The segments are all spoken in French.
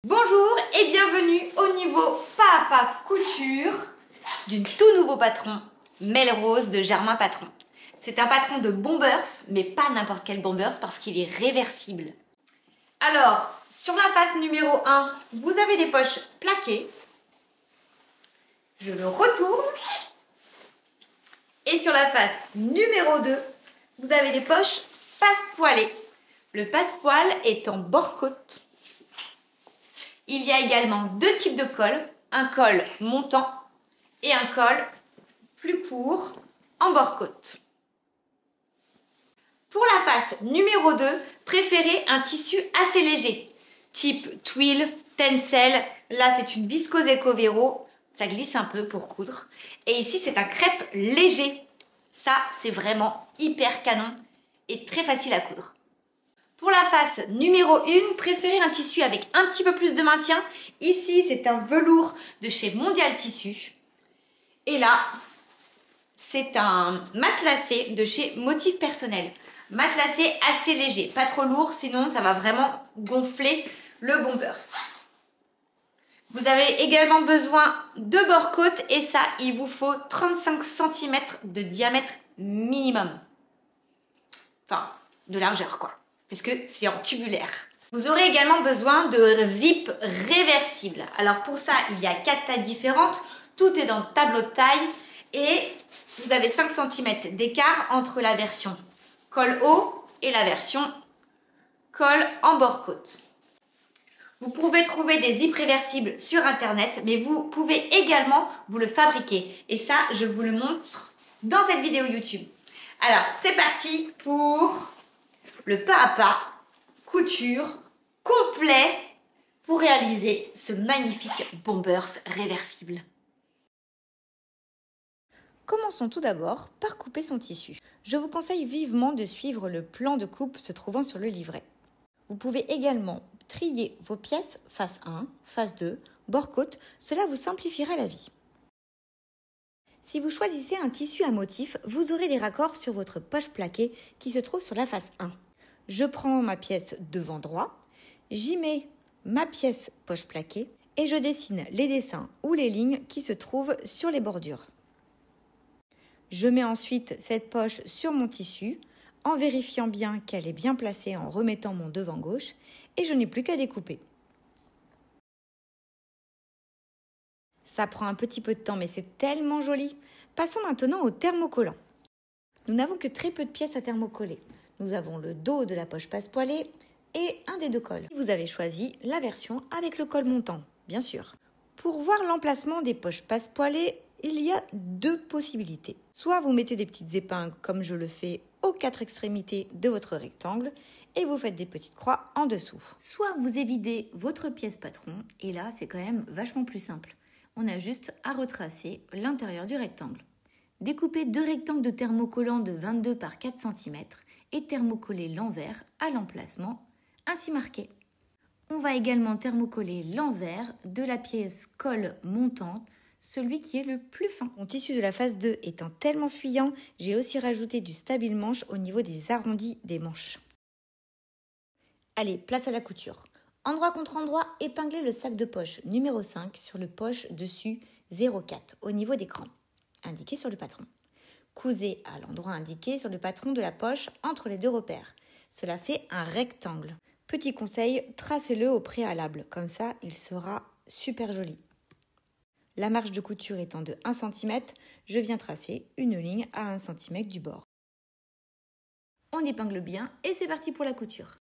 Bonjour et bienvenue au niveau pas à pas couture du tout nouveau patron Melrose de Germain Patron. C'est un patron de bombers, mais pas n'importe quel bombers parce qu'il est réversible. Alors, sur la face numéro 1, vous avez des poches plaquées. Je le retourne. Et sur la face numéro 2, vous avez des poches passe-poilées. Le passe-poil est en bord-côte. Il y a également deux types de cols, un col montant et un col plus court en bord-côte. Pour la face numéro 2, préférez un tissu assez léger, type twill, tencel. Là, c'est une viscose Ecovero, ça glisse un peu pour coudre. Et ici, c'est un crêpe léger. Ça, c'est vraiment hyper canon et très facile à coudre. Pour la face numéro 1, préférez un tissu avec un petit peu plus de maintien. Ici, c'est un velours de chez Mondial Tissu. Et là, c'est un matelassé de chez Motif Personnel. Matelassé assez léger, pas trop lourd, sinon ça va vraiment gonfler le bombers. Vous avez également besoin de bord-côte et ça, il vous faut 35 cm de diamètre minimum. Enfin, de largeur quoi. Puisque c'est en tubulaire. Vous aurez également besoin de zip réversible. Alors pour ça, il y a 4 tailles différentes. Tout est dans le tableau de taille et vous avez 5 cm d'écart entre la version col haut et la version col en bord-côte. Vous pouvez trouver des zips réversibles sur internet, mais vous pouvez également vous le fabriquer. Et ça, je vous le montre dans cette vidéo YouTube. Alors, c'est parti pour le pas à pas couture complet pour réaliser ce magnifique bombers réversible. Commençons tout d'abord par couper son tissu. Je vous conseille vivement de suivre le plan de coupe se trouvant sur le livret. Vous pouvez également trier vos pièces face 1, face 2, bord-côte, cela vous simplifiera la vie. Si vous choisissez un tissu à motif, vous aurez des raccords sur votre poche plaquée qui se trouve sur la face 1. Je prends ma pièce devant droit, j'y mets ma pièce poche plaquée et je dessine les dessins ou les lignes qui se trouvent sur les bordures. Je mets ensuite cette poche sur mon tissu en vérifiant bien qu'elle est bien placée en remettant mon devant gauche et je n'ai plus qu'à découper. Ça prend un petit peu de temps mais c'est tellement joli. Passons maintenant au thermocollant. Nous n'avons que très peu de pièces à thermocoller. Nous avons le dos de la poche passe-poilée et un des deux cols. Vous avez choisi la version avec le col montant, bien sûr. Pour voir l'emplacement des poches passe-poilée, il y a deux possibilités. Soit vous mettez des petites épingles comme je le fais aux 4 extrémités de votre rectangle et vous faites des petites croix en dessous. Soit vous évidez votre pièce patron et là c'est quand même vachement plus simple. On a juste à retracer l'intérieur du rectangle. Découpez 2 rectangles de thermocollant de 22 par 4 cm et thermocoller l'envers à l'emplacement ainsi marqué. On va également thermocoller l'envers de la pièce col montante, celui qui est le plus fin. Mon tissu de la face 2 étant tellement fuyant, j'ai aussi rajouté du stabile manche au niveau des arrondis des manches. Allez, place à la couture. Endroit contre endroit, épinglez le sac de poche numéro 5 sur le poche dessus 0,4 au niveau des crans, indiqué sur le patron. Cousez à l'endroit indiqué sur le patron de la poche entre les deux repères. Cela fait un rectangle. Petit conseil, tracez-le au préalable, comme ça il sera super joli. La marge de couture étant de 1 cm, je viens tracer une ligne à 1 cm du bord. On épingle bien et c'est parti pour la couture.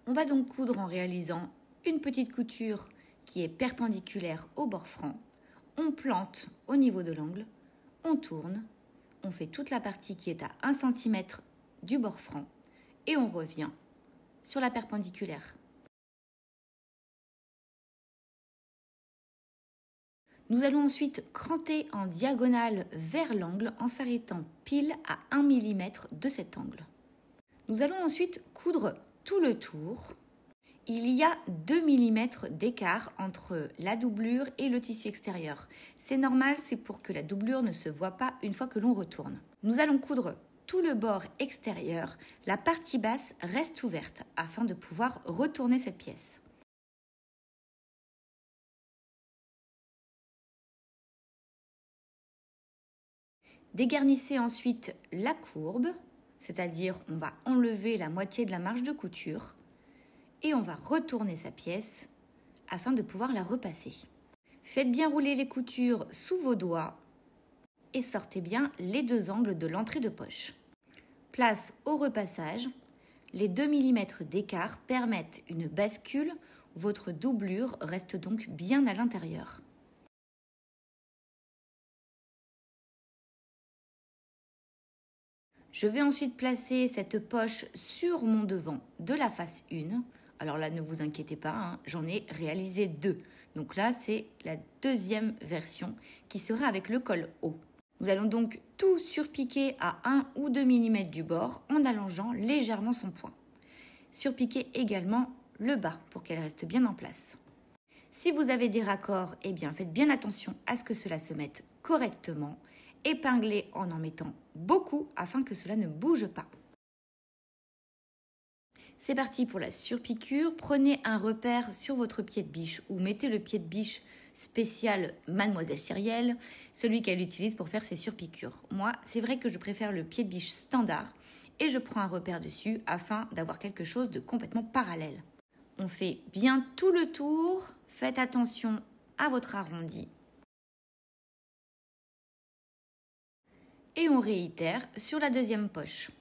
On va donc coudre en réalisant une petite couture qui est perpendiculaire au bord franc. On plante au niveau de l'angle, on tourne, on fait toute la partie qui est à 1 cm du bord franc et on revient sur la perpendiculaire. Nous allons ensuite cranter en diagonale vers l'angle en s'arrêtant pile à 1 mm de cet angle. Nous allons ensuite coudre tout le tour. Il y a 2 mm d'écart entre la doublure et le tissu extérieur. C'est normal, c'est pour que la doublure ne se voit pas une fois que l'on retourne. Nous allons coudre tout le bord extérieur, la partie basse reste ouverte afin de pouvoir retourner cette pièce. Dégarnissez ensuite la courbe, c'est-à-dire on va enlever la moitié de la marge de couture et on va retourner sa pièce afin de pouvoir la repasser. Faites bien rouler les coutures sous vos doigts et sortez bien les deux angles de l'entrée de poche. Place au repassage, les 2 mm d'écart permettent une bascule, votre doublure reste donc bien à l'intérieur. Je vais ensuite placer cette poche sur mon devant de la face 1. Alors là, ne vous inquiétez pas, j'en ai réalisé 2. Donc là, c'est la deuxième version qui sera avec le col haut. Nous allons donc tout surpiquer à 1 ou 2 mm du bord en allongeant légèrement son point. Surpiquez également le bas pour qu'elle reste bien en place. Si vous avez des raccords, faites bien attention à ce que cela se mette correctement. Épinglez en mettant beaucoup afin que cela ne bouge pas. C'est parti pour la surpiqûre. Prenez un repère sur votre pied de biche ou mettez le pied de biche spécial Mademoiselle Cyrielle, celui qu'elle utilise pour faire ses surpiqûres. Moi, c'est vrai que je préfère le pied de biche standard et je prends un repère dessus afin d'avoir quelque chose de complètement parallèle. On fait bien tout le tour, faites attention à votre arrondi. Et on réitère sur la deuxième poche.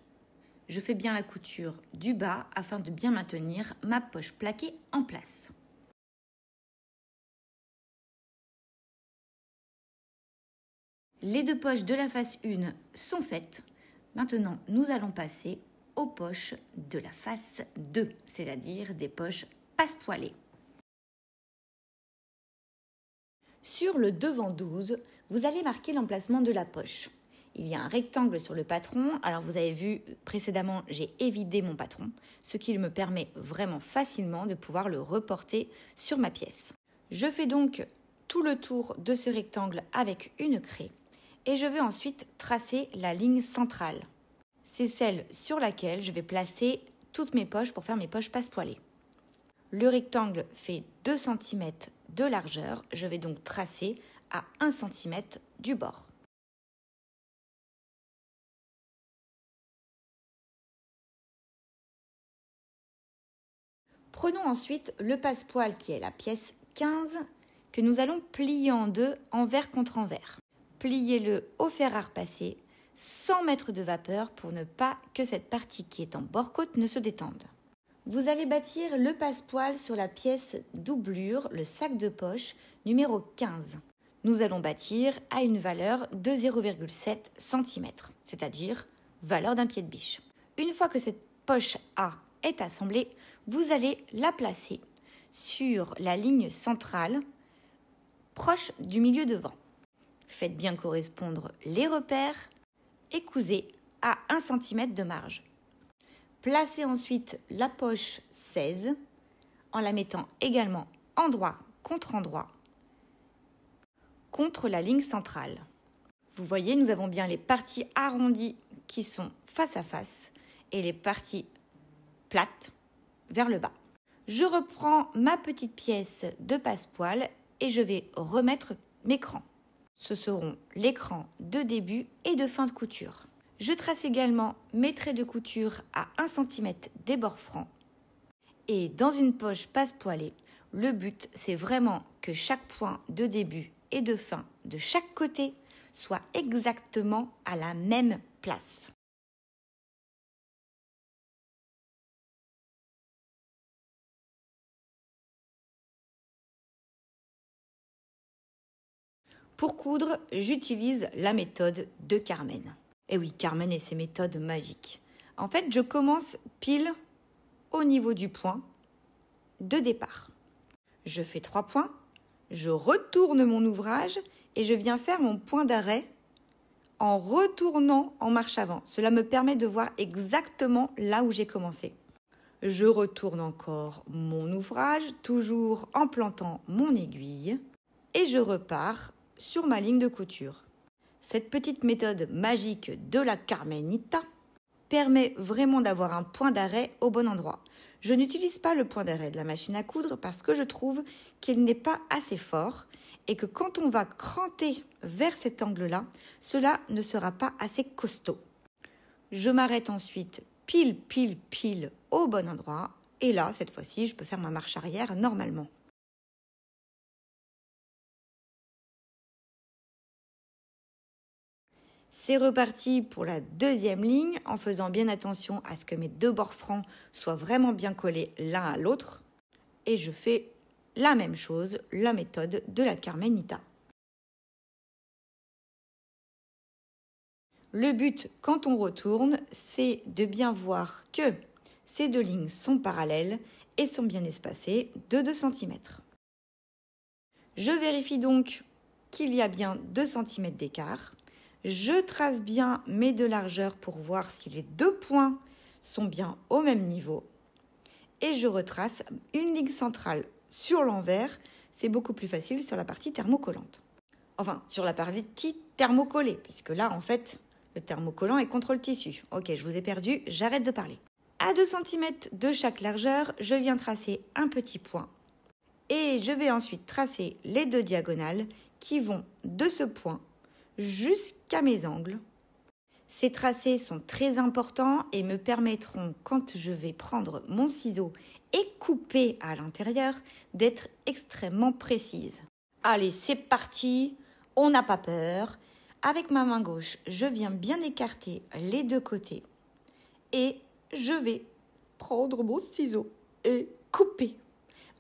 Je fais bien la couture du bas afin de bien maintenir ma poche plaquée en place. Les deux poches de la face 1 sont faites. Maintenant, nous allons passer aux poches de la face 2, c'est-à-dire des poches passepoilées. Sur le devant 12, vous allez marquer l'emplacement de la poche. Il y a un rectangle sur le patron. Alors vous avez vu précédemment, j'ai évidé mon patron, ce qui me permet vraiment facilement de pouvoir le reporter sur ma pièce. Je fais donc tout le tour de ce rectangle avec une craie et je vais ensuite tracer la ligne centrale. C'est celle sur laquelle je vais placer toutes mes poches pour faire mes poches passepoilées. Le rectangle fait 2 cm de largeur. Je vais donc tracer à 1 cm du bord. Prenons ensuite le passepoil qui est la pièce 15 que nous allons plier en deux envers contre envers. Pliez-le au fer à repasser sans mettre de vapeur pour ne pas que cette partie qui est en bord-côte ne se détende. Vous allez bâtir le passepoil sur la pièce doublure, le sac de poche numéro 15. Nous allons bâtir à une valeur de 0,7 cm, c'est-à-dire valeur d'un pied de biche. Une fois que cette poche A est assemblée, vous allez la placer sur la ligne centrale, proche du milieu devant. Faites bien correspondre les repères et cousez à 1 cm de marge. Placez ensuite la poche 16 en la mettant également endroit contre la ligne centrale. Vous voyez, nous avons bien les parties arrondies qui sont face à face et les parties plates vers le bas. Je reprends ma petite pièce de passepoil et je vais remettre mes crans. Ce seront les crans de début et de fin de couture. Je trace également mes traits de couture à 1 cm des bords francs. Et dans une poche passepoilée, le but c'est vraiment que chaque point de début et de fin de chaque côté soit exactement à la même place. Pour coudre, j'utilise la méthode de Carmen. Et oui, Carmen et ses méthodes magiques. En fait, je commence pile au niveau du point de départ. Je fais 3 points, je retourne mon ouvrage et je viens faire mon point d'arrêt en retournant en marche avant. Cela me permet de voir exactement là où j'ai commencé. Je retourne encore mon ouvrage, toujours en plantant mon aiguille et je repars sur ma ligne de couture. Cette petite méthode magique de la Carmenita permet vraiment d'avoir un point d'arrêt au bon endroit. Je n'utilise pas le point d'arrêt de la machine à coudre parce que je trouve qu'il n'est pas assez fort et que quand on va cranter vers cet angle-là, cela ne sera pas assez costaud. Je m'arrête ensuite pile au bon endroit et là, cette fois-ci, je peux faire ma marche arrière normalement. C'est reparti pour la deuxième ligne en faisant bien attention à ce que mes deux bords francs soient vraiment bien collés l'un à l'autre. Et je fais la même chose, la méthode de la Carmenita. Le but, quand on retourne, c'est de bien voir que ces deux lignes sont parallèles et sont bien espacées de 2 cm. Je vérifie donc qu'il y a bien 2 cm d'écart. Je trace bien mes deux largeurs pour voir si les deux points sont bien au même niveau. Et je retrace une ligne centrale sur l'envers. C'est beaucoup plus facile sur la partie thermocollante. Enfin, sur la partie thermocollée, puisque là, en fait, le thermocollant est contre le tissu. Ok, je vous ai perdu, j'arrête de parler. À 2 cm de chaque largeur, je viens tracer un petit point. Et je vais ensuite tracer les deux diagonales qui vont de ce point jusqu'à mes angles. Ces tracés sont très importants et me permettront, quand je vais prendre mon ciseau et couper à l'intérieur, d'être extrêmement précise. Allez, c'est parti, on n'a pas peur. Avec ma main gauche, je viens bien écarter les deux côtés et je vais prendre mon ciseau et couper.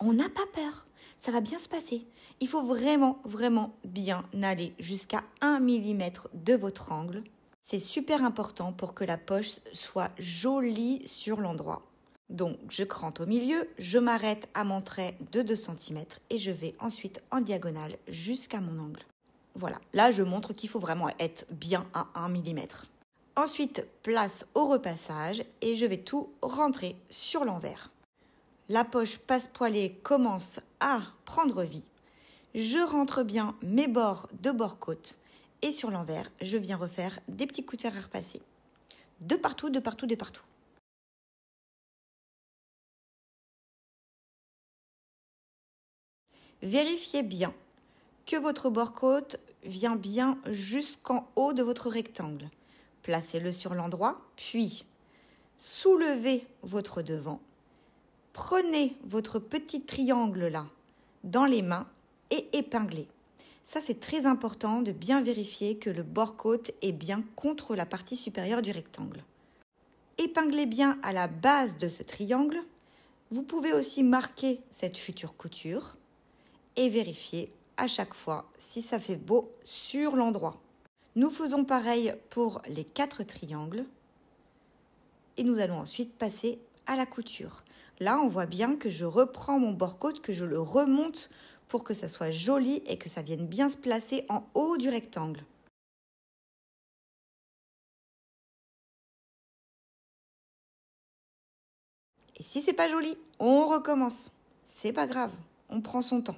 On n'a pas peur, ça va bien se passer. Il faut vraiment bien aller jusqu'à 1 mm de votre angle. C'est super important pour que la poche soit jolie sur l'endroit. Donc, je crante au milieu, je m'arrête à mon trait de 2 cm et je vais ensuite en diagonale jusqu'à mon angle. Voilà, là je montre qu'il faut vraiment être bien à 1 mm. Ensuite, place au repassage et je vais tout rentrer sur l'envers. La poche passe-poilée commence à prendre vie. Je rentre bien mes bords de bord-côte et sur l'envers, je viens refaire des petits coups de fer à repasser. De partout. Vérifiez bien que votre bord-côte vient bien jusqu'en haut de votre rectangle. Placez-le sur l'endroit, puis soulevez votre devant. Prenez votre petit triangle là dans les mains et épinglez. Ça, c'est très important de bien vérifier que le bord-côte est bien contre la partie supérieure du rectangle. Épinglez bien à la base de ce triangle. Vous pouvez aussi marquer cette future couture et vérifier à chaque fois si ça fait beau sur l'endroit. Nous faisons pareil pour les 4 triangles et nous allons ensuite passer à la couture. Là, on voit bien que je reprends mon bord-côte, que je le remonte pour que ça soit joli et que ça vienne bien se placer en haut du rectangle. Et si c'est pas joli, on recommence. C'est pas grave, on prend son temps.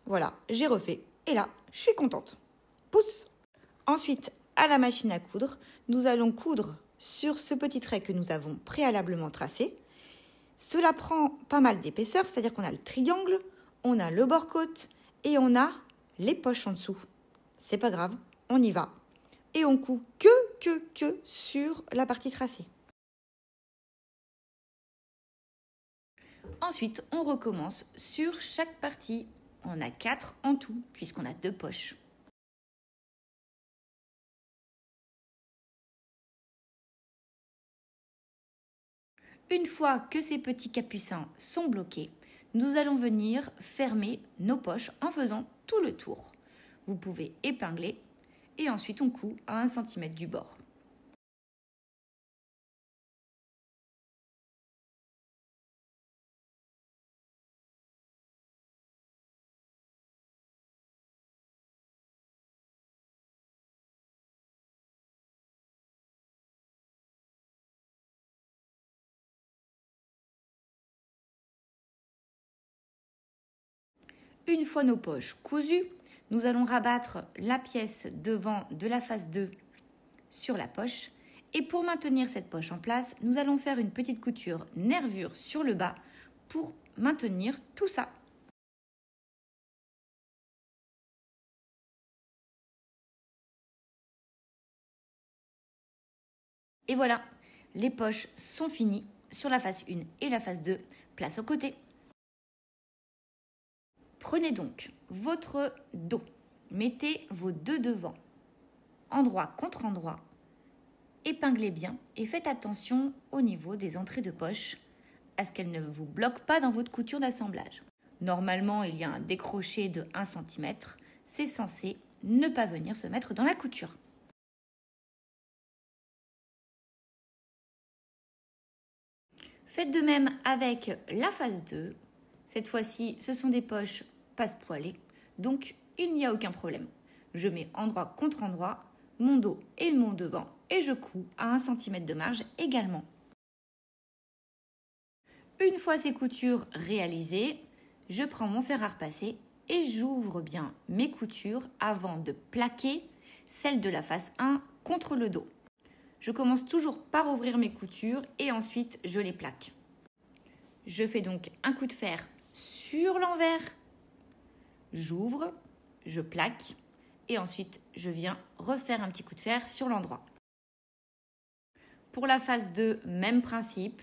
Voilà, j'ai refait. Et là, je suis contente. Pouce! Ensuite, à la machine à coudre, nous allons coudre sur ce petit trait que nous avons préalablement tracé. Cela prend pas mal d'épaisseur, c'est-à-dire qu'on a le triangle, on a le bord-côte et on a les poches en dessous. C'est pas grave, on y va. Et on coud que sur la partie tracée. Ensuite, on recommence sur chaque partie. On a 4 en tout, puisqu'on a 2 poches. Une fois que ces petits capucins sont bloqués, nous allons venir fermer nos poches en faisant tout le tour. Vous pouvez épingler et ensuite on coud à 1 cm du bord. Une fois nos poches cousues, nous allons rabattre la pièce devant de la face 2 sur la poche. Et pour maintenir cette poche en place, nous allons faire une petite couture nervure sur le bas pour maintenir tout ça. Et voilà, les poches sont finies sur la face 1 et la face 2, place au côté. Prenez donc votre dos, mettez vos deux devants, endroit contre endroit, épinglez bien et faites attention au niveau des entrées de poche à ce qu'elles ne vous bloquent pas dans votre couture d'assemblage. Normalement, il y a un décroché de 1 cm, c'est censé ne pas venir se mettre dans la couture. Faites de même avec la face 2. Cette fois-ci, ce sont des poches passe-poilées, donc il n'y a aucun problème. Je mets endroit contre endroit, mon dos et mon devant, et je couds à 1 cm de marge également. Une fois ces coutures réalisées, je prends mon fer à repasser et j'ouvre bien mes coutures avant de plaquer celle de la face 1 contre le dos. Je commence toujours par ouvrir mes coutures et ensuite je les plaque. Je fais donc un coup de fer sur l'envers, j'ouvre, je plaque et ensuite je viens refaire un petit coup de fer sur l'endroit. Pour la face 2, même principe,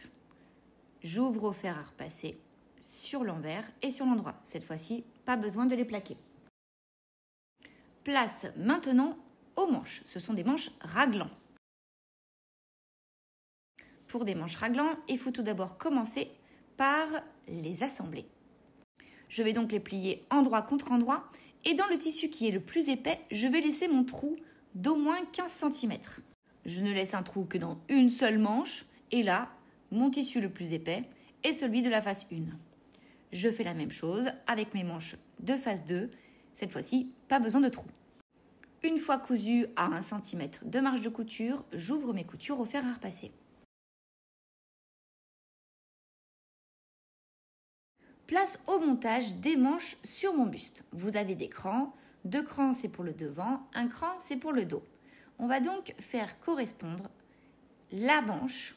j'ouvre au fer à repasser sur l'envers et sur l'endroit. Cette fois-ci, pas besoin de les plaquer. Place maintenant aux manches. Ce sont des manches raglans. Pour des manches raglans, il faut tout d'abord commencer par les assembler. Je vais donc les plier endroit contre endroit et dans le tissu qui est le plus épais, je vais laisser mon trou d'au moins 15 cm. Je ne laisse un trou que dans une seule manche et là, mon tissu le plus épais est celui de la face 1. Je fais la même chose avec mes manches de face 2. Cette fois-ci, pas besoin de trou. Une fois cousu à 1 cm de marge de couture, j'ouvre mes coutures au fer à repasser. Place au montage des manches sur mon buste. Vous avez des crans, 2 crans c'est pour le devant, 1 cran c'est pour le dos. On va donc faire correspondre la manche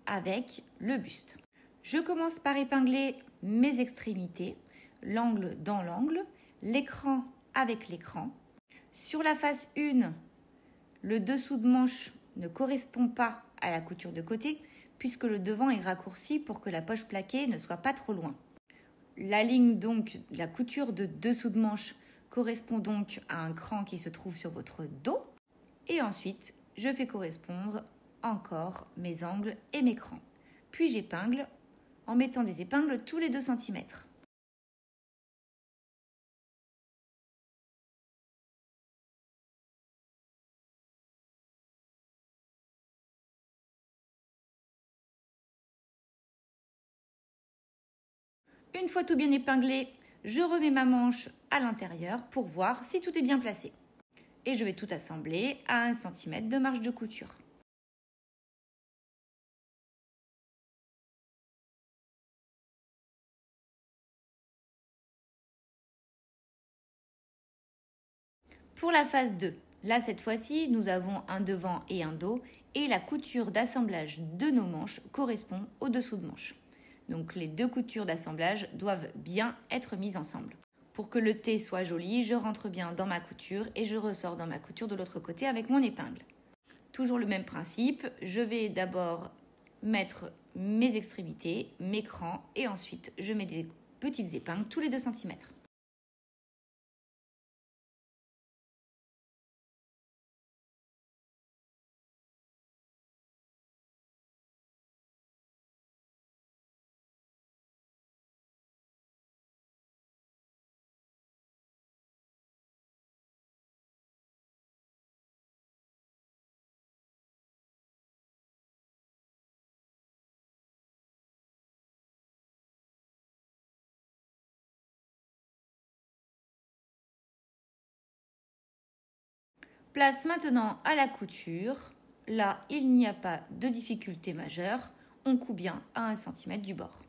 avec le buste. Je commence par épingler mes extrémités, l'angle dans l'angle, l'écran avec l'écran. Sur la face 1, le dessous de manche ne correspond pas à la couture de côté puisque le devant est raccourci pour que la poche plaquée ne soit pas trop loin. La ligne donc, la couture de dessous de manche correspond donc à un cran qui se trouve sur votre dos. Et ensuite, je fais correspondre encore mes angles et mes crans. Puis j'épingle en mettant des épingles tous les 2 cm. Une fois tout bien épinglé, je remets ma manche à l'intérieur pour voir si tout est bien placé. Et je vais tout assembler à 1 cm de marge de couture. Pour la face 2, là cette fois-ci, nous avons un devant et un dos et la couture d'assemblage de nos manches correspond au dessous de manche. Donc les 2 coutures d'assemblage doivent bien être mises ensemble. Pour que le T soit joli, je rentre bien dans ma couture et je ressors dans ma couture de l'autre côté avec mon épingle. Toujours le même principe, je vais d'abord mettre mes extrémités, mes crans et ensuite je mets des petites épingles tous les 2 cm. Place maintenant à la couture. Là, il n'y a pas de difficulté majeure. On coud bien à 1 cm du bord.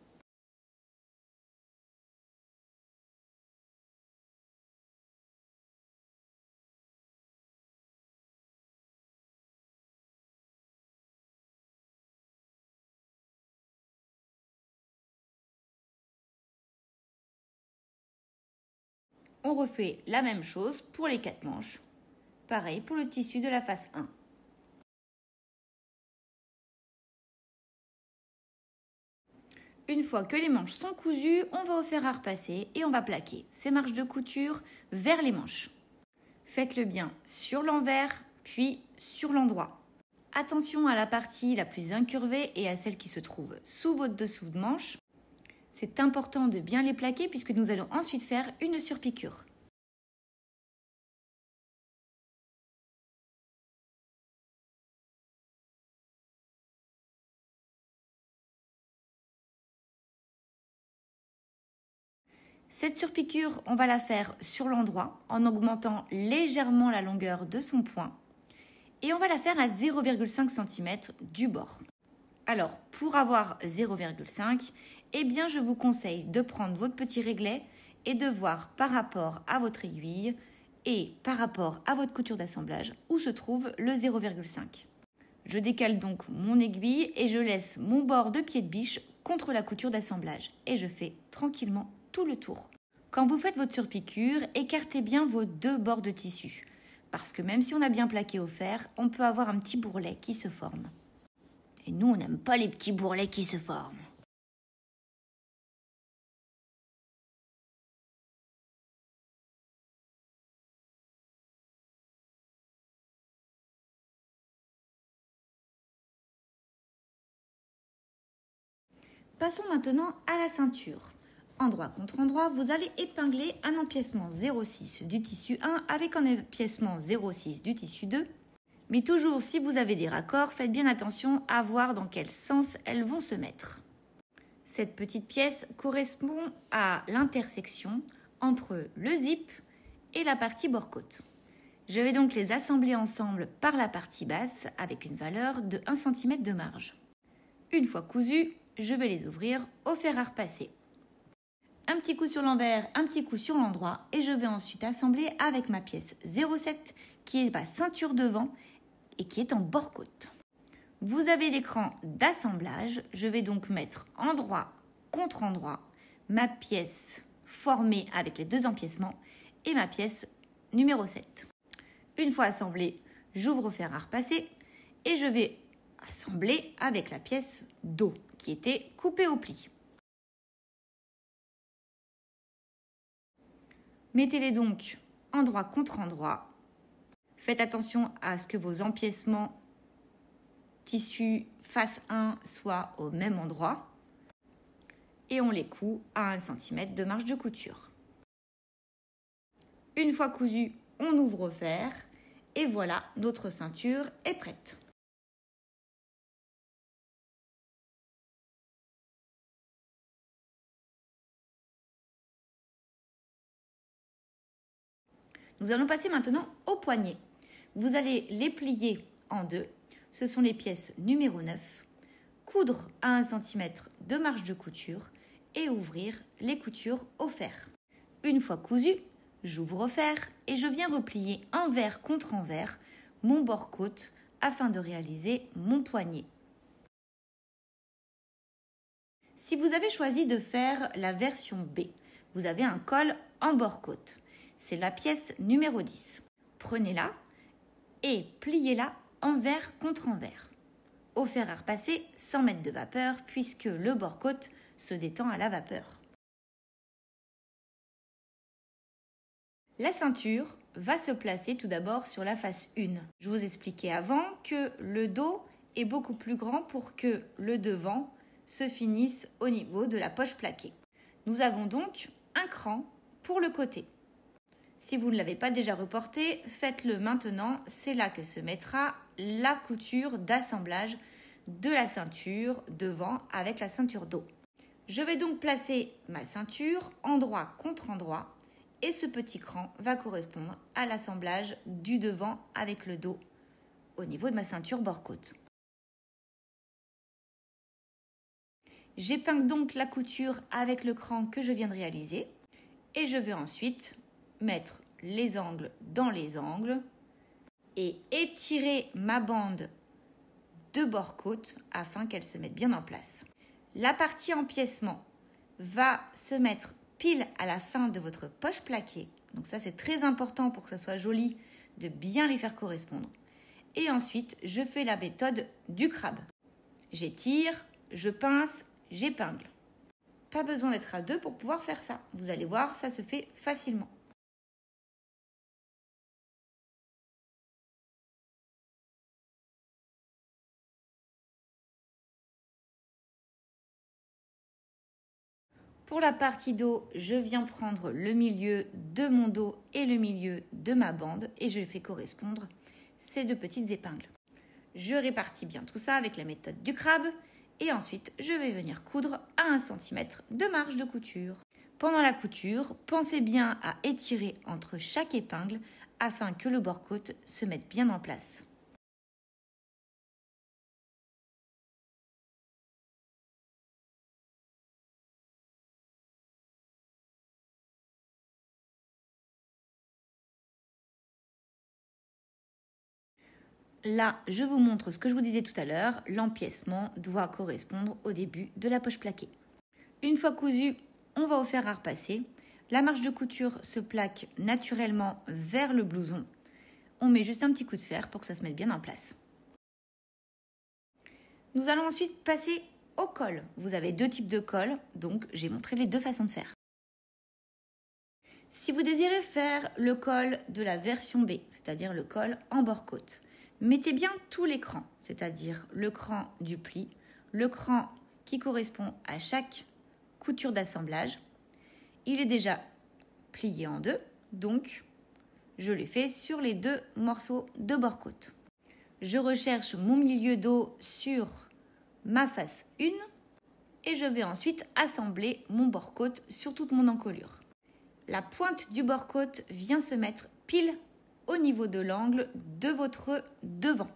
On refait la même chose pour les 4 manches. Pareil pour le tissu de la face 1. Une fois que les manches sont cousues, on va au fer à repasser et on va plaquer ces marches de couture vers les manches. Faites-le bien sur l'envers, puis sur l'endroit. Attention à la partie la plus incurvée et à celle qui se trouve sous votre dessous de manche. C'est important de bien les plaquer puisque nous allons ensuite faire une surpiqûre. Cette surpiqûre, on va la faire sur l'endroit en augmentant légèrement la longueur de son point et on va la faire à 0,5 cm du bord. Alors, pour avoir 0,5, eh bien, je vous conseille de prendre votre petit réglet et de voir par rapport à votre aiguille et par rapport à votre couture d'assemblage où se trouve le 0,5. Je décale donc mon aiguille et je laisse mon bord de pied de biche contre la couture d'assemblage et je fais tranquillement tout le tour. Quand vous faites votre surpiqûre, écartez bien vos 2 bords de tissu parce que même si on a bien plaqué au fer, on peut avoir un petit bourrelet qui se forme. Et nous, on n'aime pas les petits bourrelets qui se forment. Passons maintenant à la ceinture. Endroit contre endroit, vous allez épingler un empiècement 0,6 du tissu 1 avec un empiècement 0,6 du tissu 2. Mais toujours, si vous avez des raccords, faites bien attention à voir dans quel sens elles vont se mettre. Cette petite pièce correspond à l'intersection entre le zip et la partie bord-côte. Je vais donc les assembler ensemble par la partie basse avec une valeur de 1 cm de marge. Une fois cousus, je vais les ouvrir au fer à repasser. Un petit coup sur l'envers, un petit coup sur l'endroit et je vais ensuite assembler avec ma pièce 0,7 qui est ma ceinture devant et qui est en bord-côte. Vous avez l'écran d'assemblage, je vais donc mettre endroit contre endroit ma pièce formée avec les 2 empiècements et ma pièce numéro 7. Une fois assemblée, j'ouvre au fer à repasser et je vais assembler avec la pièce dos qui était coupée au pli. Mettez-les donc endroit contre endroit. Faites attention à ce que vos empiècements tissu face 1 soient au même endroit. Et on les coud à 1 cm de marge de couture. Une fois cousu, on ouvre au fer et voilà, notre ceinture est prête. Nous allons passer maintenant au poignet. Vous allez les plier en 2. Ce sont les pièces numéro 9. Coudre à 1 cm de marge de couture et ouvrir les coutures au fer. Une fois cousu, j'ouvre au fer et je viens replier envers contre envers mon bord-côte afin de réaliser mon poignet. Si vous avez choisi de faire la version B, vous avez un col en bord-côte. C'est la pièce numéro 10. Prenez-la et pliez-la envers contre envers. Au fer à repasser sans mettre de vapeur puisque le bord-côte se détend à la vapeur. La ceinture va se placer tout d'abord sur la face 1. Je vous expliquais avant que le dos est beaucoup plus grand pour que le devant se finisse au niveau de la poche plaquée. Nous avons donc un cran pour le côté. Si vous ne l'avez pas déjà reporté, faites-le maintenant, c'est là que se mettra la couture d'assemblage de la ceinture devant avec la ceinture dos. Je vais donc placer ma ceinture endroit contre endroit et ce petit cran va correspondre à l'assemblage du devant avec le dos au niveau de ma ceinture bord-côte. J'épingle donc la couture avec le cran que je viens de réaliser et je vais ensuite mettre les angles dans les angles et étirer ma bande de bord-côte afin qu'elle se mette bien en place. La partie empiècement va se mettre pile à la fin de votre poche plaquée Donc ça, c'est très important pour que ça soit joli de bien les faire correspondre. Et ensuite, je fais la méthode du crabe. J'étire, je pince, j'épingle. Pas besoin d'être à deux pour pouvoir faire ça. Vous allez voir, ça se fait facilement. Pour la partie dos, je viens prendre le milieu de mon dos et le milieu de ma bande et je fais correspondre ces deux petites épingles. Je répartis bien tout ça avec la méthode du crabe et ensuite je vais venir coudre à 1 cm de marge de couture. Pendant la couture, pensez bien à étirer entre chaque épingle afin que le bord-côte se mette bien en place. Là, je vous montre ce que je vous disais tout à l'heure, l'empiècement doit correspondre au début de la poche plaquée. Une fois cousu, on va au fer à repasser. La marge de couture se plaque naturellement vers le blouson. On met juste un petit coup de fer pour que ça se mette bien en place. Nous allons ensuite passer au col. Vous avez 2 types de col, donc j'ai montré les 2 façons de faire. Si vous désirez faire le col de la version B, c'est-à-dire le col en bord-côte, mettez bien tout les crans, c'est-à-dire le cran du pli, le cran qui correspond à chaque couture d'assemblage. Il est déjà plié en 2, donc je l'ai fait sur les 2 morceaux de bord-côte. Je recherche mon milieu dos sur ma face 1 et je vais ensuite assembler mon bord-côte sur toute mon encolure. La pointe du bord-côte vient se mettre pile au niveau de l'angle de votre devant.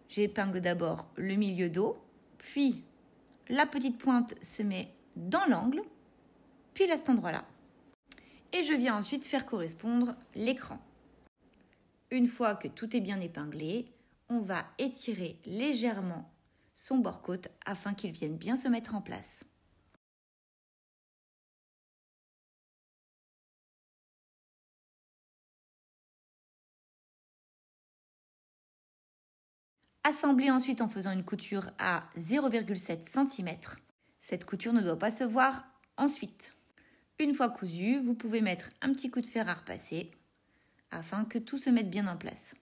J'épingle d'abord le milieu dos, puis la petite pointe se met dans l'angle, puis à cet endroit-là. Et je viens ensuite faire correspondre l'écran. Une fois que tout est bien épinglé, on va étirer légèrement son bord-côte afin qu'il vienne bien se mettre en place. Assemblez ensuite en faisant une couture à 0,7 cm. Cette couture ne doit pas se voir ensuite. Une fois cousu, vous pouvez mettre un petit coup de fer à repasser afin que tout se mette bien en place.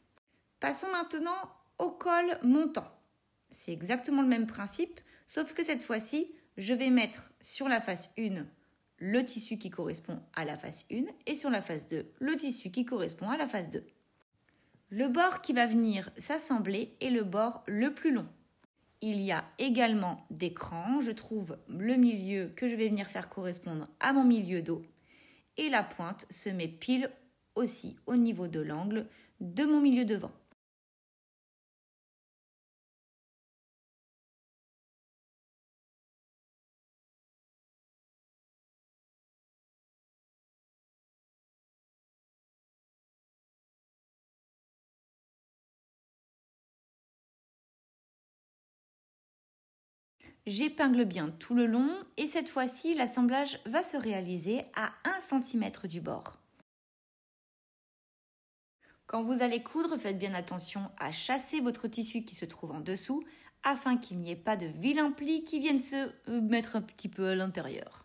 Passons maintenant au col montant. C'est exactement le même principe, sauf que cette fois-ci, je vais mettre sur la face 1 le tissu qui correspond à la face 1 et sur la face 2 le tissu qui correspond à la face 2. Le bord qui va venir s'assembler est le bord le plus long. Il y a également des crans. Je trouve le milieu que je vais venir faire correspondre à mon milieu dos. Et la pointe se met pile aussi au niveau de l'angle de mon milieu devant. J'épingle bien tout le long et cette fois-ci, l'assemblage va se réaliser à 1 cm du bord. Quand vous allez coudre, faites bien attention à chasser votre tissu qui se trouve en dessous afin qu'il n'y ait pas de vilains plis qui viennent se mettre un petit peu à l'intérieur.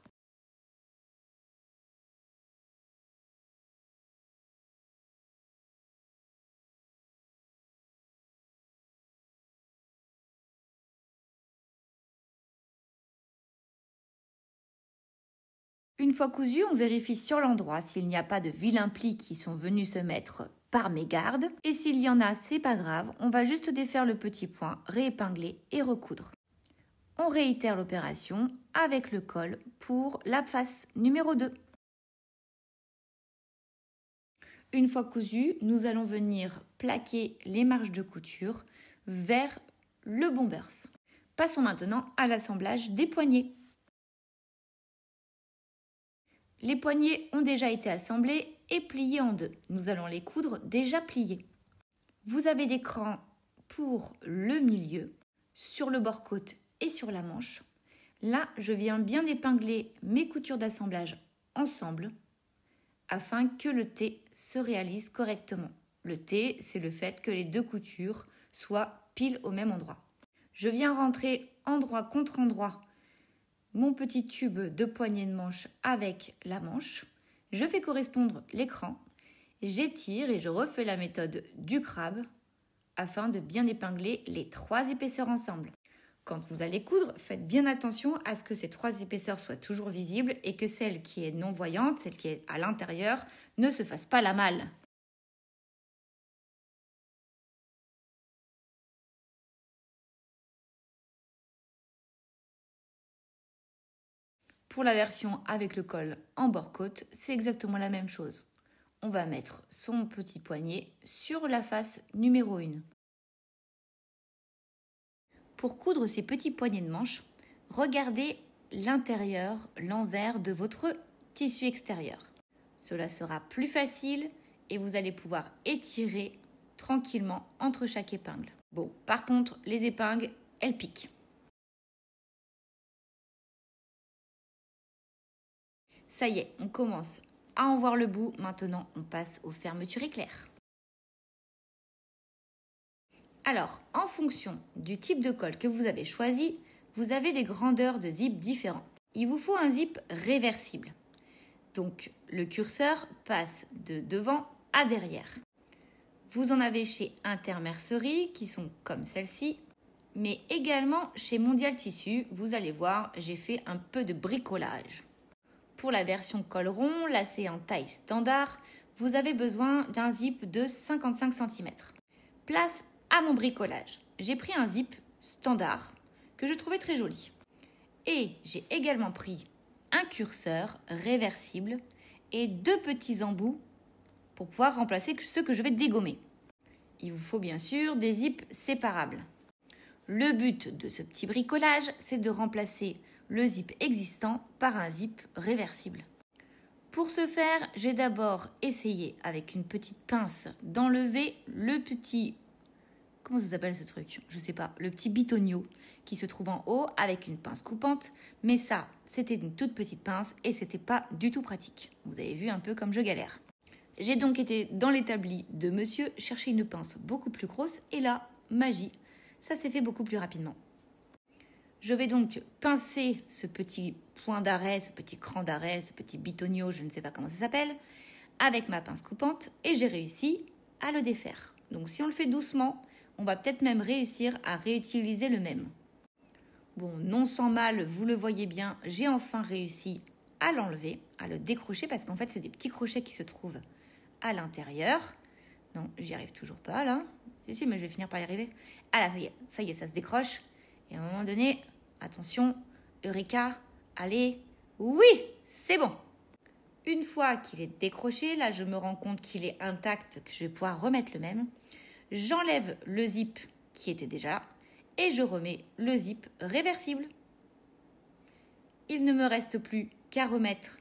Une fois cousu, on vérifie sur l'endroit s'il n'y a pas de vilains plis qui sont venus se mettre par mégarde. Et s'il y en a, c'est pas grave, on va juste défaire le petit point, réépingler et recoudre. On réitère l'opération avec le col pour la face numéro 2. Une fois cousu, nous allons venir plaquer les marges de couture vers le bombers. Passons maintenant à l'assemblage des poignets. Les poignets ont déjà été assemblés et pliés en 2. Nous allons les coudre déjà pliés. Vous avez des crans pour le milieu, sur le bord-côte et sur la manche. Là, je viens bien épingler mes coutures d'assemblage ensemble afin que le T se réalise correctement. Le T, c'est le fait que les deux coutures soient pile au même endroit. Je viens rentrer endroit contre endroit mon petit tube de poignée de manche avec la manche. Je fais correspondre l'écran, j'étire et je refais la méthode du crabe afin de bien épingler les 3 épaisseurs ensemble. Quand vous allez coudre, faites bien attention à ce que ces 3 épaisseurs soient toujours visibles et que celle qui est non-voyante, celle qui est à l'intérieur, ne se fasse pas la malle. Pour la version avec le col en bord-côte, c'est exactement la même chose. On va mettre son petit poignet sur la face numéro 1. Pour coudre ces petits poignets de manche, regardez l'intérieur, l'envers de votre tissu extérieur. Cela sera plus facile et vous allez pouvoir étirer tranquillement entre chaque épingle. Bon, par contre, les épingles, elles piquent. Ça y est, on commence à en voir le bout. Maintenant, on passe aux fermetures éclairs. Alors, en fonction du type de col que vous avez choisi, vous avez des grandeurs de zip différents. Il vous faut un zip réversible. Donc, le curseur passe de devant à derrière. Vous en avez chez Intermercerie, qui sont comme celle-ci, mais également chez Mondial Tissu. Vous allez voir, j'ai fait un peu de bricolage. Pour la version col rond, lacé en taille standard, vous avez besoin d'un zip de 55 cm. Place à mon bricolage. J'ai pris un zip standard que je trouvais très joli. Et j'ai également pris un curseur réversible et 2 petits embouts pour pouvoir remplacer ceux que je vais dégommer. Il vous faut bien sûr des zips séparables. Le but de ce petit bricolage, c'est de remplacer le zip existant par un zip réversible. Pour ce faire, j'ai d'abord essayé avec une petite pince d'enlever le petit... Comment ça s'appelle ce truc? Je sais pas. Le petit bitonio qui se trouve en haut avec une pince coupante. Mais ça, c'était une toute petite pince et c'était pas du tout pratique. Vous avez vu un peu comme je galère. J'ai donc été dans l'établi de monsieur chercher une pince beaucoup plus grosse et là, magie, ça s'est fait beaucoup plus rapidement. Je vais donc pincer ce petit point d'arrêt, ce petit cran d'arrêt, ce petit bitonio, je ne sais pas comment ça s'appelle, avec ma pince coupante et j'ai réussi à le défaire. Donc si on le fait doucement, on va peut-être même réussir à réutiliser le même. Bon, non sans mal, vous le voyez bien, j'ai enfin réussi à l'enlever, à le décrocher parce qu'en fait c'est des petits crochets qui se trouvent à l'intérieur. Non, j'y arrive toujours pas là. Si, mais je vais finir par y arriver. Ah là, ça y est, ça se décroche. Et à un moment donné, attention, Eureka, allez, oui, c'est bon. Une fois qu'il est décroché, là je me rends compte qu'il est intact, que je vais pouvoir remettre le même. J'enlève le zip qui était déjà là et je remets le zip réversible. Il ne me reste plus qu'à remettre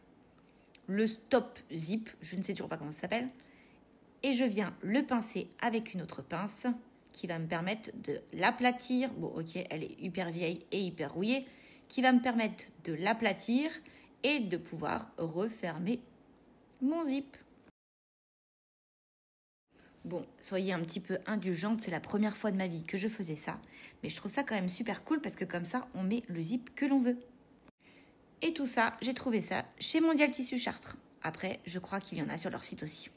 le stop zip, je ne sais toujours pas comment ça s'appelle, et je viens le pincer avec une autre pince qui va me permettre de l'aplatir. Bon, ok, elle est hyper vieille et hyper rouillée, qui va me permettre de l'aplatir et de pouvoir refermer mon zip. Bon, soyez un petit peu indulgente, c'est la première fois de ma vie que je faisais ça, mais je trouve ça quand même super cool parce que comme ça, on met le zip que l'on veut. Et tout ça, j'ai trouvé ça chez Mondial Tissu Chartres. Après, je crois qu'il y en a sur leur site aussi.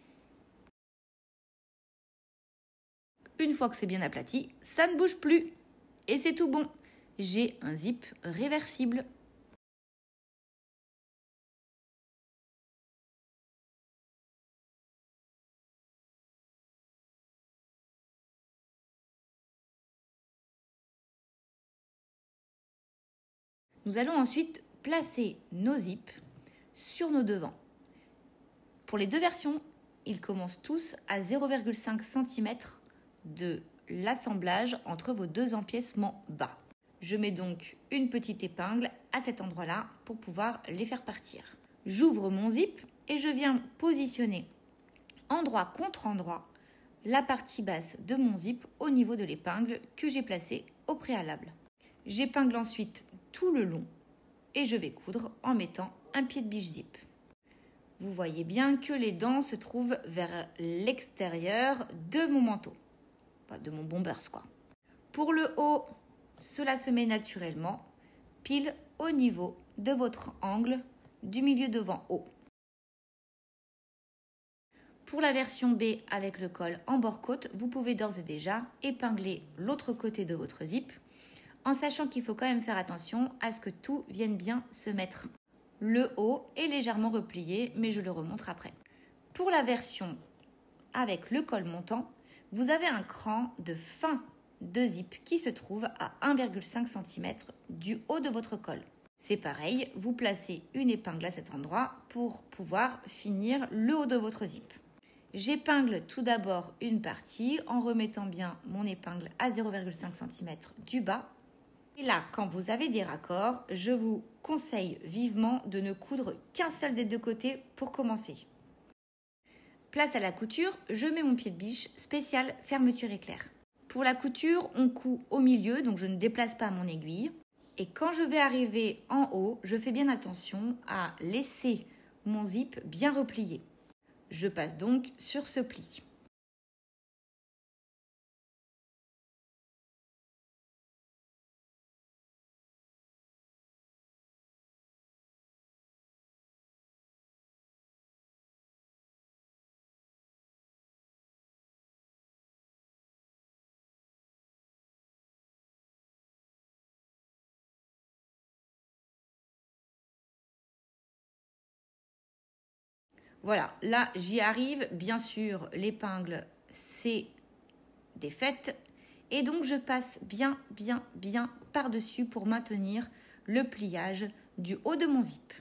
Une fois que c'est bien aplati, ça ne bouge plus. Et c'est tout bon. J'ai un zip réversible. Nous allons ensuite placer nos zips sur nos devants. Pour les deux versions, ils commencent tous à 0,5 cm de l'assemblage entre vos deux empiècements bas. Je mets donc une petite épingle à cet endroit-là pour pouvoir les faire partir. J'ouvre mon zip et je viens positionner endroit contre endroit la partie basse de mon zip au niveau de l'épingle que j'ai placée au préalable. J'épingle ensuite tout le long et je vais coudre en mettant un pied de biche zip. vous voyez bien que les dents se trouvent vers l'extérieur de mon manteau. Pas de mon bombers, quoi. Pour le haut, cela se met naturellement, pile au niveau de votre angle du milieu devant haut. Pour la version B avec le col en bord-côte, vous pouvez d'ores et déjà épingler l'autre côté de votre zip, en sachant qu'il faut quand même faire attention à ce que tout vienne bien se mettre. Le haut est légèrement replié, mais je le remontre après. Pour la version avec le col montant, vous avez un cran de fin de zip qui se trouve à 1,5 cm du haut de votre col. C'est pareil, vous placez une épingle à cet endroit pour pouvoir finir le haut de votre zip. J'épingle tout d'abord une partie en remettant bien mon épingle à 0,5 cm du bas. Et là, quand vous avez des raccords, je vous conseille vivement de ne coudre qu'un seul des deux côtés pour commencer. Place à la couture, je mets mon pied de biche spécial fermeture éclair. Pour la couture, on coud au milieu, donc je ne déplace pas mon aiguille. Et quand je vais arriver en haut, je fais bien attention à laisser mon zip bien replié. Je passe donc sur ce pli. Voilà, là j'y arrive, bien sûr l'épingle c'est défaite et donc je passe bien par-dessus pour maintenir le pliage du haut de mon zip.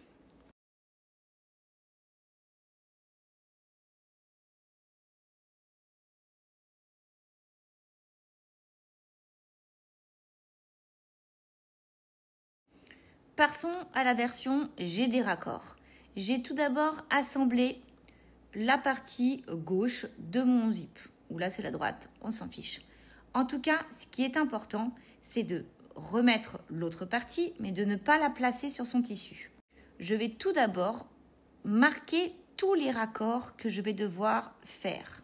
Passons à la version j'ai des raccords. J'ai tout d'abord assemblé la partie gauche de mon zip, ou là c'est la droite, on s'en fiche. En tout cas, ce qui est important, c'est de remettre l'autre partie, mais de ne pas la placer sur son tissu. Je vais tout d'abord marquer tous les raccords que je vais devoir faire.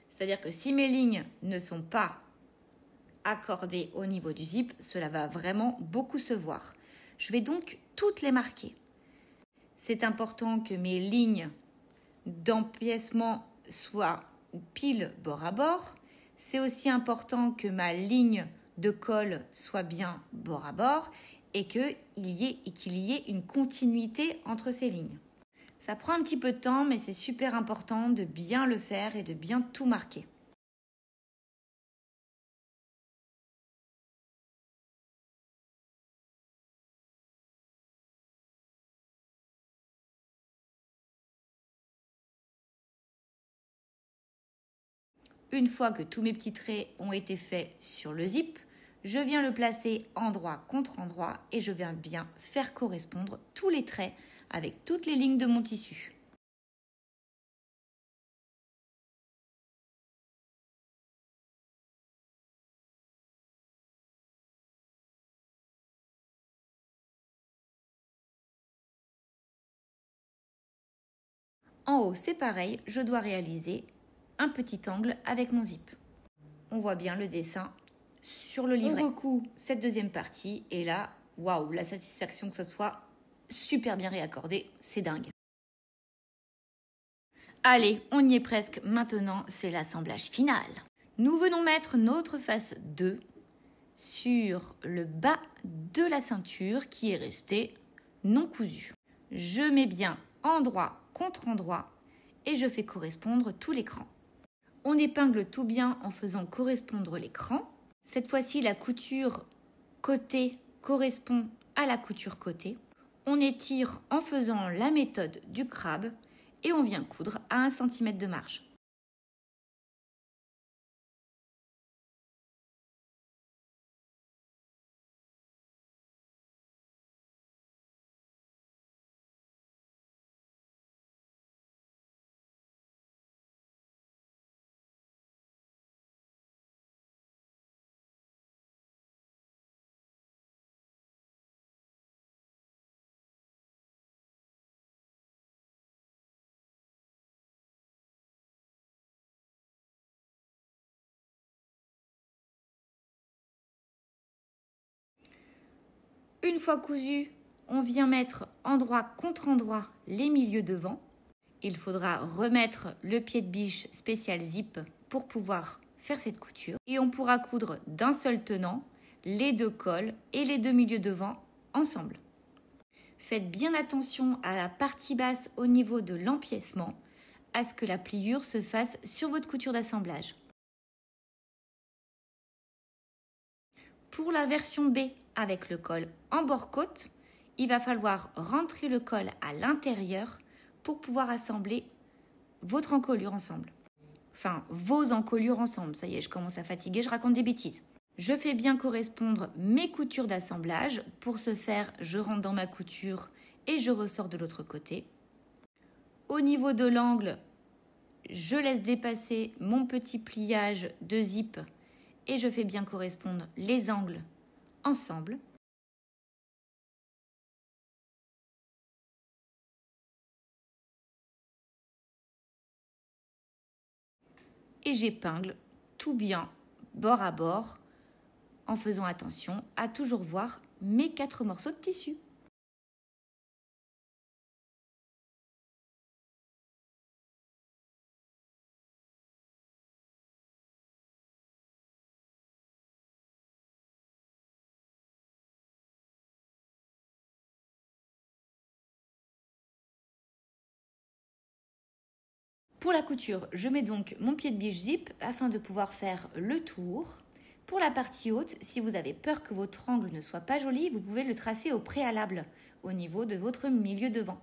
C'est-à-dire que si mes lignes ne sont pas accordées au niveau du zip, cela va vraiment beaucoup se voir. Je vais donc toutes les marquer. C'est important que mes lignes d'empiècement soient pile bord à bord. C'est aussi important que ma ligne de colle soit bien bord à bord et qu'il y ait une continuité entre ces lignes. Ça prend un petit peu de temps, mais c'est super important de bien le faire et de bien tout marquer. Une fois que tous mes petits traits ont été faits sur le zip, je viens le placer endroit contre endroit et je viens bien faire correspondre tous les traits avec toutes les lignes de mon tissu. En haut, c'est pareil, je dois réaliser un petit angle avec mon zip. On voit bien le dessin sur le livret. On recoud cette deuxième partie et là, waouh, la satisfaction que ce soit super bien réaccordé, c'est dingue. Allez, on y est presque. Maintenant, c'est l'assemblage final. Nous venons mettre notre face 2 sur le bas de la ceinture qui est resté non cousu. Je mets bien endroit contre endroit et je fais correspondre tout l'écran. On épingle tout bien en faisant correspondre l'écran. Cette fois-ci, la couture côté correspond à la couture côté. On étire en faisant la méthode du crabe et on vient coudre à 1 cm de marge. Une fois cousu, on vient mettre endroit contre endroit les milieux devant. Il faudra remettre le pied de biche spécial zip pour pouvoir faire cette couture. Et on pourra coudre d'un seul tenant les deux cols et les deux milieux devant ensemble. Faites bien attention à la partie basse au niveau de l'empiècement, à ce que la pliure se fasse sur votre couture d'assemblage. Pour la version B avec le col en bord-côte, il va falloir rentrer le col à l'intérieur pour pouvoir assembler votre encolure ensemble. Enfin, vos encolures ensemble. Ça y est, je commence à fatiguer, je raconte des bêtises. Je fais bien correspondre mes coutures d'assemblage. Pour ce faire, je rentre dans ma couture et je ressors de l'autre côté. Au niveau de l'angle, je laisse dépasser mon petit pliage de zip et je fais bien correspondre les angles ensemble. Et j'épingle tout bien bord à bord en faisant attention à toujours voir mes 4 morceaux de tissu. Pour la couture, je mets donc mon pied de biche zip afin de pouvoir faire le tour. Pour la partie haute, si vous avez peur que votre angle ne soit pas joli, vous pouvez le tracer au préalable au niveau de votre milieu devant.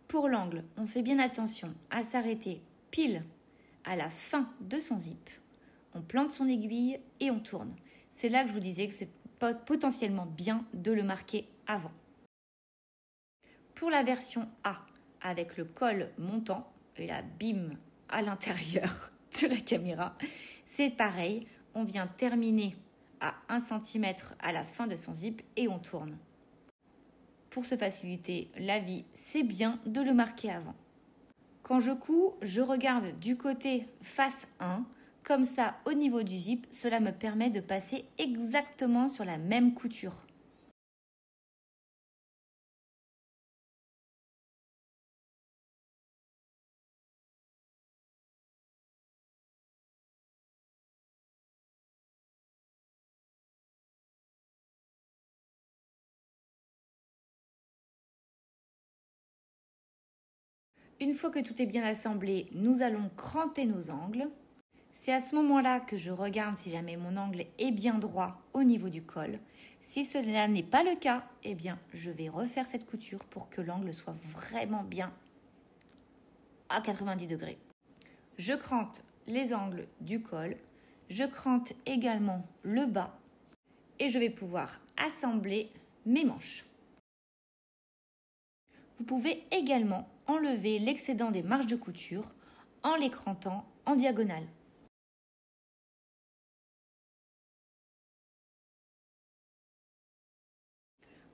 Pour l'angle, on fait bien attention à s'arrêter pile à la fin de son zip. On plante son aiguille et on tourne. C'est là que je vous disais que c'est potentiellement bien de le marquer avant. Pour la version A, avec le col montant et la bim à l'intérieur de la caméra, c'est pareil. On vient terminer à 1 cm à la fin de son zip et on tourne. Pour se faciliter la vie, c'est bien de le marquer avant. Quand je couds, je regarde du côté face 1. Comme ça, au niveau du zip, cela me permet de passer exactement sur la même couture. Une fois que tout est bien assemblé, nous allons cranter nos angles. C'est à ce moment-là que je regarde si jamais mon angle est bien droit au niveau du col. Si cela n'est pas le cas, eh bien, je vais refaire cette couture pour que l'angle soit vraiment bien à 90 degrés. Je crante les angles du col, je crante également le bas et je vais pouvoir assembler mes manches. Vous pouvez également enlever l'excédent des marges de couture en les crantant en diagonale.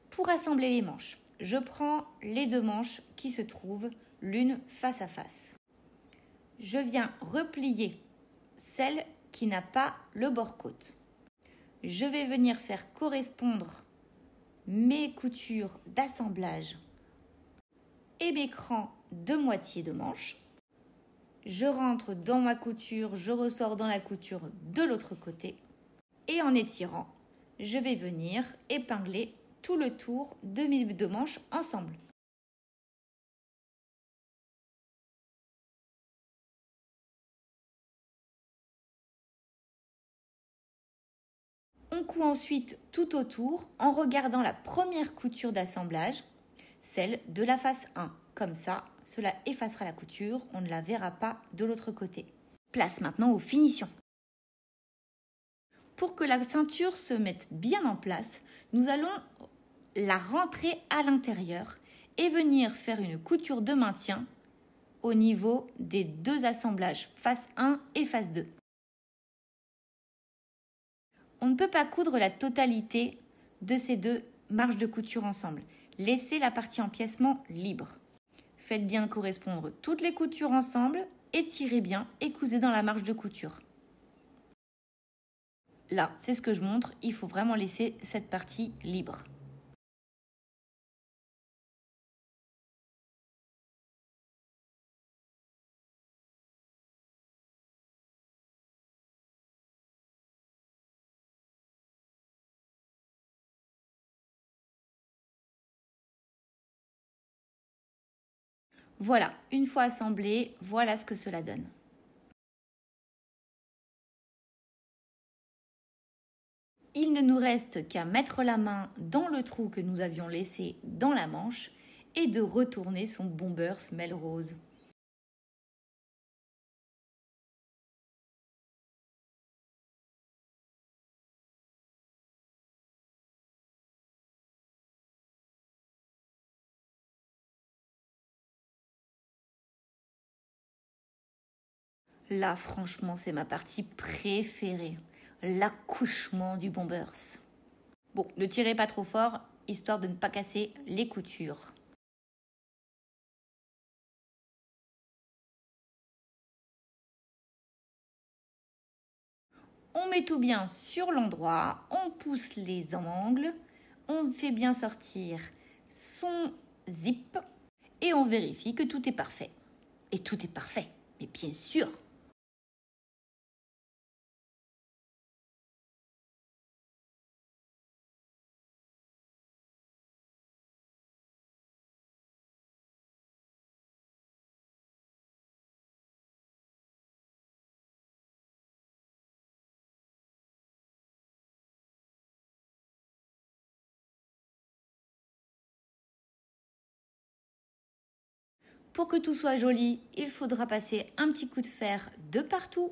Pour assembler les manches, je prends les 2 manches qui se trouvent l'une face à face. Je viens replier celle qui n'a pas le bord-côte. Je vais venir faire correspondre mes coutures d'assemblage et mes crans de moitié de manche. Je rentre dans ma couture, je ressors dans la couture de l'autre côté. Et en étirant, je vais venir épingler tout le tour de mes 2 manches ensemble. On coud ensuite tout autour en regardant la première couture d'assemblage, celle de la face 1. Comme ça, cela effacera la couture, on ne la verra pas de l'autre côté. Place maintenant aux finitions. Pour que la ceinture se mette bien en place, nous allons la rentrer à l'intérieur et venir faire une couture de maintien au niveau des deux assemblages, face 1 et face 2. On ne peut pas coudre la totalité de ces deux marges de couture ensemble. Laissez la partie empiècement libre. Faites bien correspondre toutes les coutures ensemble, étirez bien et cousez dans la marge de couture. Là, c'est ce que je montre, il faut vraiment laisser cette partie libre. Voilà, une fois assemblé, voilà ce que cela donne. Il ne nous reste qu'à mettre la main dans le trou que nous avions laissé dans la manche et de retourner son Bombers Melrose. Là, franchement, c'est ma partie préférée, l'accouchement du Bombers. Bon, ne tirez pas trop fort, histoire de ne pas casser les coutures. On met tout bien sur l'endroit, on pousse les angles, on fait bien sortir son zip et on vérifie que tout est parfait. Et tout est parfait, mais bien sûr. Pour que tout soit joli, il faudra passer un petit coup de fer de partout,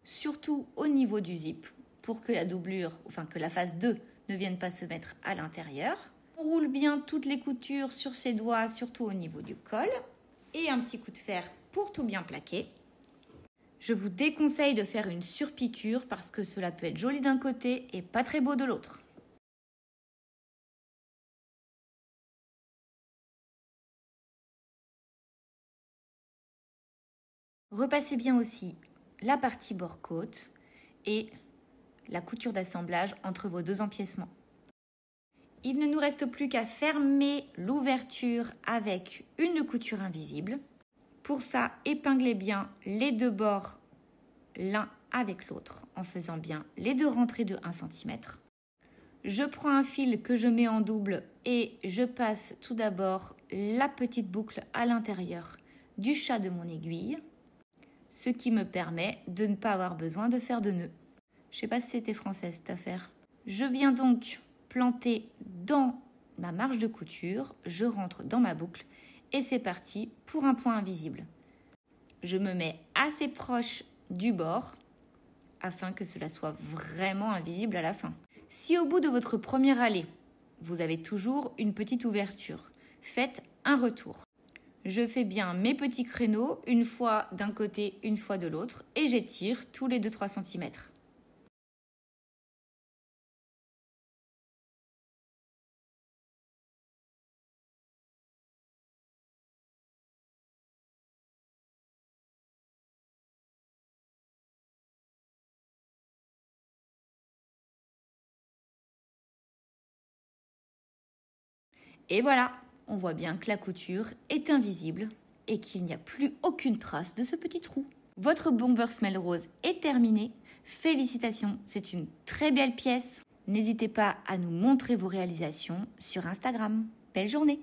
surtout au niveau du zip, pour que la doublure, enfin que la face 2 ne vienne pas se mettre à l'intérieur. On roule bien toutes les coutures sur ses doigts, surtout au niveau du col, et un petit coup de fer pour tout bien plaquer. Je vous déconseille de faire une surpiqûre parce que cela peut être joli d'un côté et pas très beau de l'autre. Repassez bien aussi la partie bord-côte et la couture d'assemblage entre vos deux empiècements. Il ne nous reste plus qu'à fermer l'ouverture avec une couture invisible. Pour ça, épinglez bien les deux bords l'un avec l'autre en faisant bien les deux rentrées de 1 cm. Je prends un fil que je mets en double et je passe tout d'abord la petite boucle à l'intérieur du chat de mon aiguille, ce qui me permet de ne pas avoir besoin de faire de nœud. Je ne sais pas si c'était français cette affaire. Je viens donc planter dans ma marge de couture, je rentre dans ma boucle et c'est parti pour un point invisible. Je me mets assez proche du bord afin que cela soit vraiment invisible à la fin. Si au bout de votre première allée, vous avez toujours une petite ouverture, faites un retour. Je fais bien mes petits créneaux, une fois d'un côté, une fois de l'autre, et j'étire tous les 2-3 cm. Et voilà, on voit bien que la couture est invisible et qu'il n'y a plus aucune trace de ce petit trou. Votre Bombers Melrose est terminé. Félicitations, c'est une très belle pièce. N'hésitez pas à nous montrer vos réalisations sur Instagram. Belle journée!